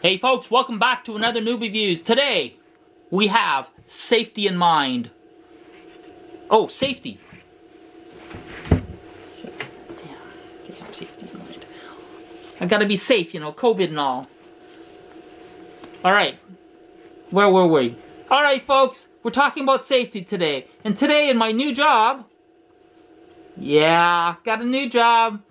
Hey folks, welcome back to another Noob Reviews. Today, we have safety in mind. Oh, safety. Damn, safety in mind. I gotta be safe, you know, COVID and all. Alright, where were we? Alright folks, we're talking about safety today. And today in my new job, got a new job.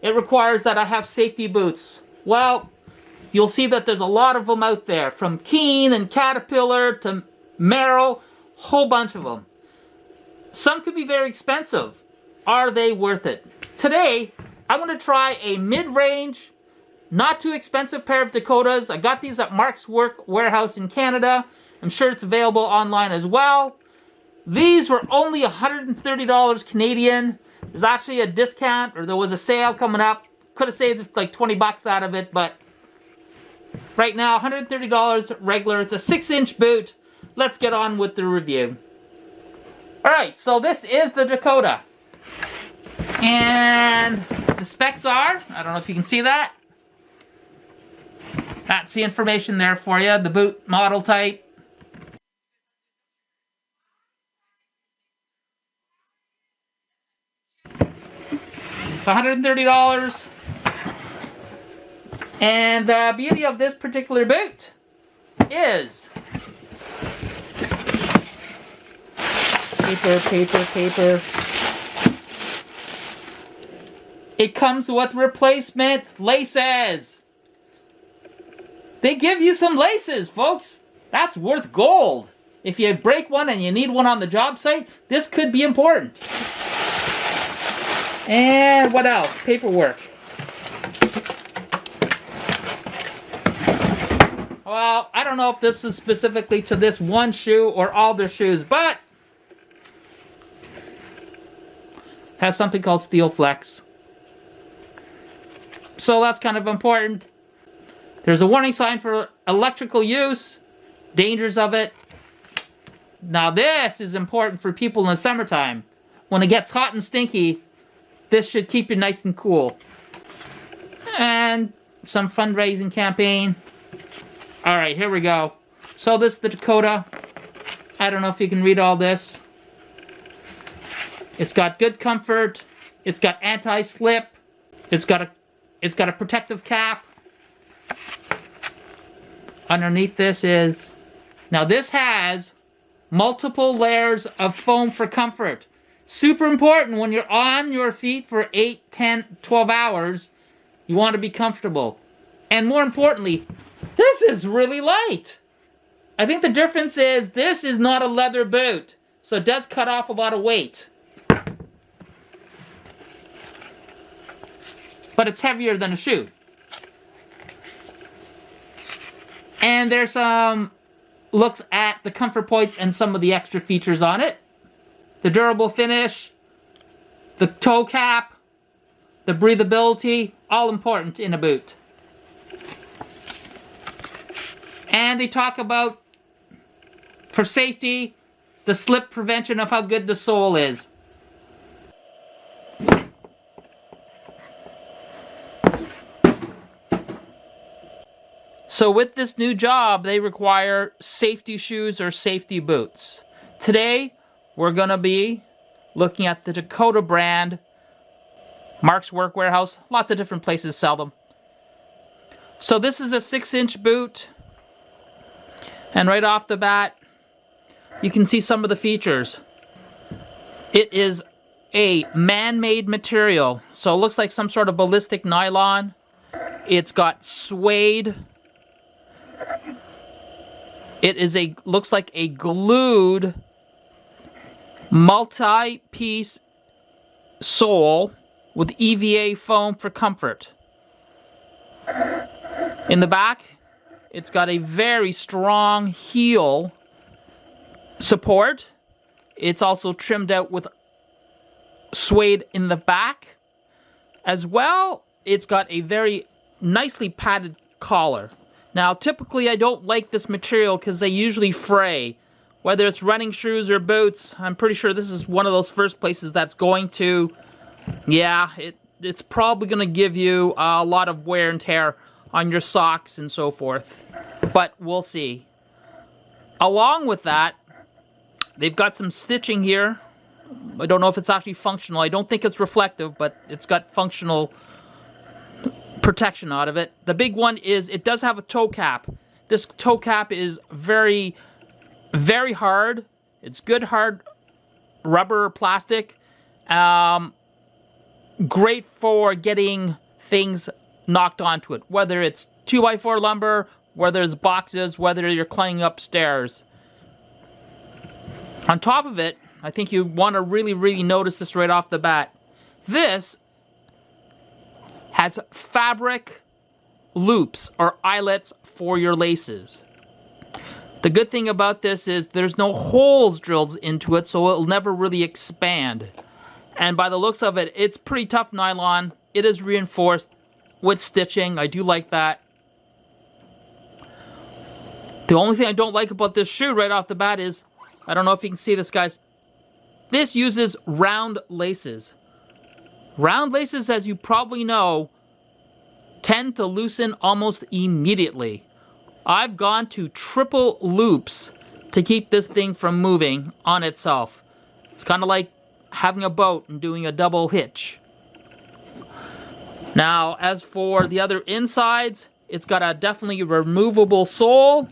It requires that I have safety boots. Well, you'll see that there's a lot of them out there, from Keen and Caterpillar to Merrell, whole bunch of them. Some could be very expensive. Are they worth it? Today, I want to try a mid-range, not too expensive pair of Dakotas. I got these at Mark's Work Warehouse in Canada. I'm sure it's available online as well. These were only $130 Canadian. There's actually a discount, or there was a sale coming up. Could have saved like 20 bucks out of it, but right now, $130 regular. It's a 6-inch boot. Let's get on with the review. Alright, so this is the Dakota. And the specs are, I don't know if you can see that. That's the information there for you. The boot model type. It's $130. And the beauty of this particular boot is paper. It comes with replacement laces. They give you some laces, folks. That's worth gold. If you break one and you need one on the job site, this could be important. And what else? Paperwork. Well, I don't know if this is specifically to this one shoe or all their shoes, but has something called Steel Flex. So that's kind of important. There's a warning sign for electrical use, dangers of it. Now this is important for people in the summertime. When it gets hot and stinky, this should keep you nice and cool. And some fundraising campaign. Alright, here we go. So this is the Dakota. I don't know if you can read all this. It's got good comfort. It's got anti-slip. It's got a protective cap. Underneath this is... Now this has multiple layers of foam for comfort. Super important when you're on your feet for 8, 10, 12 hours. You want to be comfortable. And more importantly, this is really light. I think the difference is this is not a leather boot, so it does cut off a lot of weight. But it's heavier than a shoe. And there's some looks at the comfort points and some of the extra features on it. The durable finish, the toe cap, the breathability, all important in a boot. And they talk about, for safety, the slip prevention of how good the sole is. So with this new job, they require safety shoes or safety boots. Today, we're going to be looking at the Dakota brand, Mark's Work Warehouse. Lots of different places sell them. So this is a 6-inch boot. And right off the bat, you can see some of the features. It is a man-made material. So it looks like some sort of ballistic nylon. It's got suede. It is looks like a glued multi-piece sole with EVA foam for comfort. In the back, it's got a very strong heel support. It's also trimmed out with suede in the back. As well, it's got a very nicely padded collar. Now, typically I don't like this material because they usually fray. Whether it's running shoes or boots, I'm pretty sure this is one of those first places that's going to, it's probably going to give you a lot of wear and tear on your socks and so forth. But we'll see. Along with that, they've got some stitching here. I don't know if it's actually functional. I don't think it's reflective, but it's got functional protection out of it. The big one is it does have a toe cap. This toe cap is very, very hard. It's good hard rubber or plastic. Great for getting things knocked onto it, whether it's 2x4 lumber, whether it's boxes, whether you're climbing upstairs. On top of it, I think you want to really, really notice this right off the bat. This has fabric loops or eyelets for your laces. The good thing about this is there's no holes drilled into it, so it'll never really expand. And by the looks of it, it's pretty tough nylon. It is reinforced with stitching. I do like that. The only thing I don't like about this shoe right off the bat is, I don't know if you can see this, guys, this uses round laces. Round laces, as you probably know, tend to loosen almost immediately. I've gone to triple loops to keep this thing from moving on itself. It's kind of like having a boat and doing a double hitch. Now, as for the other insides, it's got a definitely removable sole.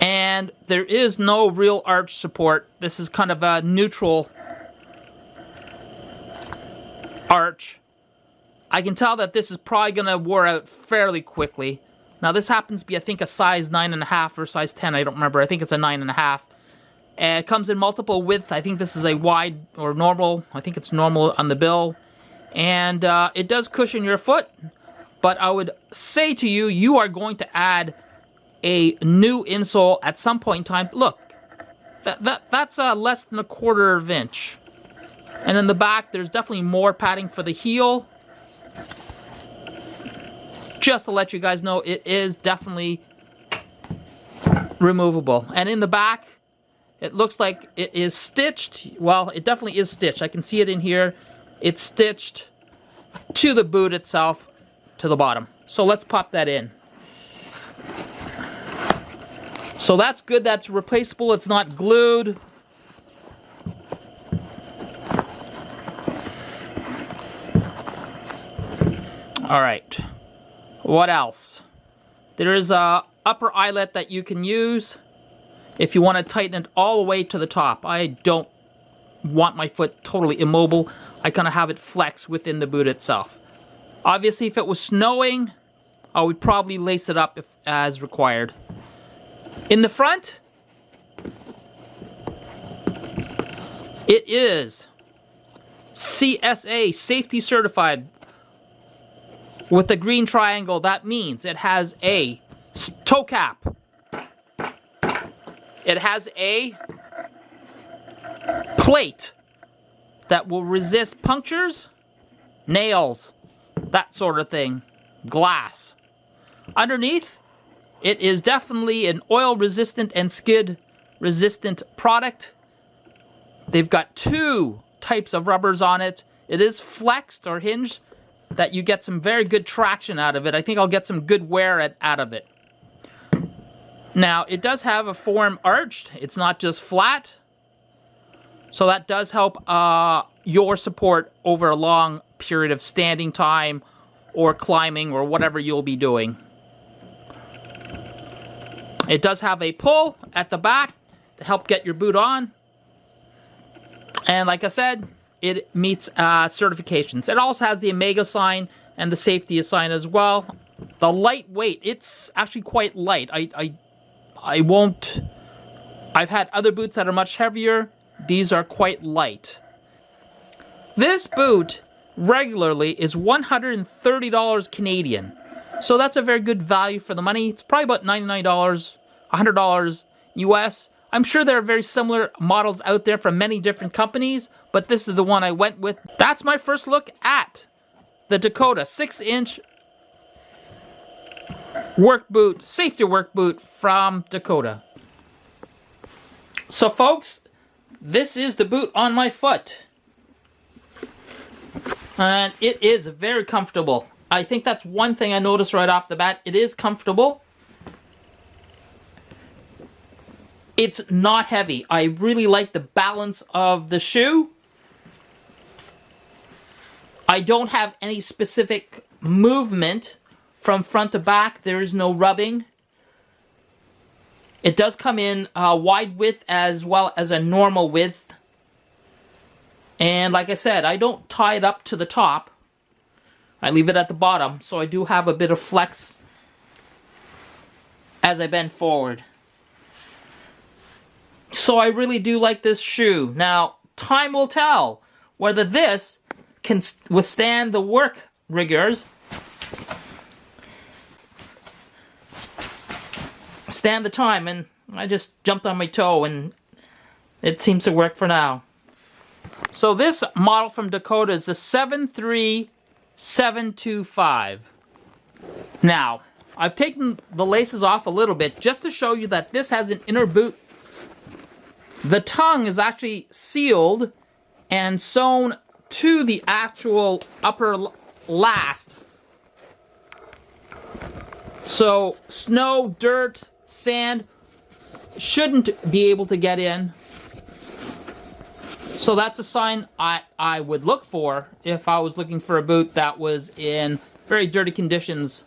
And there is no real arch support. This is kind of a neutral arch. I can tell that this is probably going to wear out fairly quickly. Now this happens to be, I think, a size 9.5 or size 10. I don't remember. I think it's a 9.5. It comes in multiple width. I think this is a wide or normal. I think it's normal on the bill. And it does cushion your foot. But I would say to you, you are going to add a new insole at some point in time. Look, that's less than 1/4 inch. And in the back, there's definitely more padding for the heel. Just to let you guys know, it is definitely removable. And in the back, it looks like it is stitched. Well, it definitely is stitched. I can see it in here. It's stitched to the boot itself, to the bottom. So let's pop that in. So that's good. That's replaceable. It's not glued. All right. What else? There is a upper eyelet that you can use if you want to tighten it all the way to the top. I don't want my foot totally immobile. I kind of have it flex within the boot itself. Obviously, if it was snowing, I would probably lace it up as required. In the front, it is CSA, safety certified, with the green triangle. That means it has a toe cap. It has a plate that will resist punctures, nails, that sort of thing, glass. Underneath, it is definitely an oil-resistant and skid-resistant product. They've got 2 types of rubbers on it. It is flexed or hinged, that you get some very good traction out of it. I think I'll get some good wear out of it. Now, it does have a form arched. It's not just flat. So that does help your support over a long period of standing time or climbing or whatever you'll be doing. It does have a pull at the back to help get your boot on. And like I said, it meets certifications. It also has the Omega sign and the safety sign as well. The lightweight, it's actually quite light. I won't... I've had other boots that are much heavier. These are quite light. This boot regularly is $130 Canadian. So that's a very good value for the money. It's probably about $99, $100 US. I'm sure there are very similar models out there from many different companies, but this is the one I went with. That's my first look at the Dakota 6-inch work boot, safety work boot from Dakota. So folks, this is the boot on my foot. And it is very comfortable. I think that's one thing I noticed right off the bat. It is comfortable. It's not heavy. I really like the balance of the shoe. I don't have any specific movement from front to back. There is no rubbing. It does come in wide width as well as a normal width. And like I said, I don't tie it up to the top. I leave it at the bottom, so I do have a bit of flex as I bend forward. So I really do like this shoe. Now, time will tell whether this can withstand the work rigors, stand the time, and I just jumped on my toe and it seems to work for now. So this model from Dakota is the 73725. Now, I've taken the laces off a little bit just to show you that this has an inner boot. The tongue is actually sealed and sewn to the actual upper last. So snow, dirt, sand shouldn't be able to get in. So that's a sign I would look for if I was looking for a boot that was in very dirty conditions.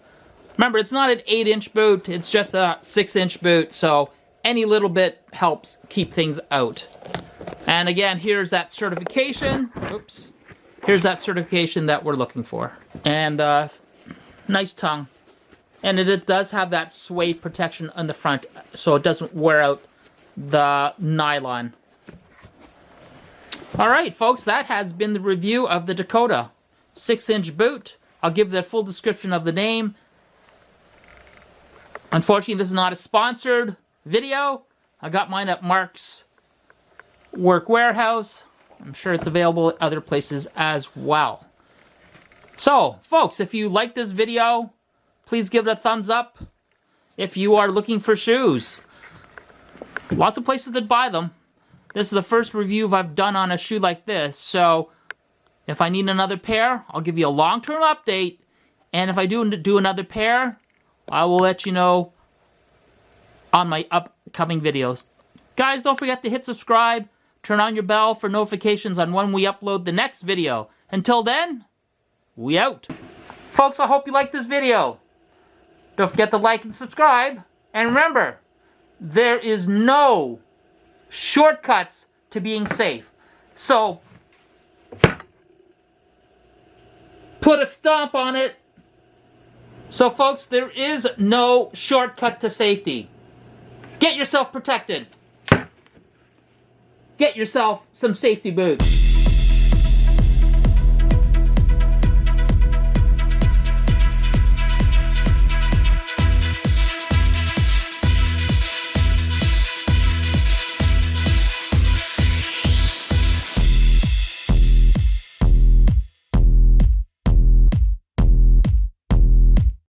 Remember, it's not an 8-inch boot, it's just a 6-inch boot, so any little bit helps keep things out. And again, here's that certification. Oops. Here's that certification that we're looking for. And nice tongue. And it does have that suede protection on the front, so it doesn't wear out the nylon. Alright, folks, that has been the review of the Dakota 6-inch boot. I'll give the full description of the name. Unfortunately, this is not a sponsored video. I got mine at Mark's Work Warehouse. I'm sure it's available at other places as well. So, folks, if you like this video, please give it a thumbs up. If you are looking for shoes, lots of places that buy them. This is the first review I've done on a shoe like this, so if I need another pair, I'll give you a long-term update, and if I do another pair, I will let you know on my upcoming videos. Guys, don't forget to hit subscribe, turn on your bell for notifications on when we upload the next video. Until then, we out. Folks, I hope you liked this video. Don't forget to like and subscribe, and remember, there is no shortcuts to being safe. So, put a stomp on it. So folks, there is no shortcut to safety. Get yourself protected. Get yourself some safety boots.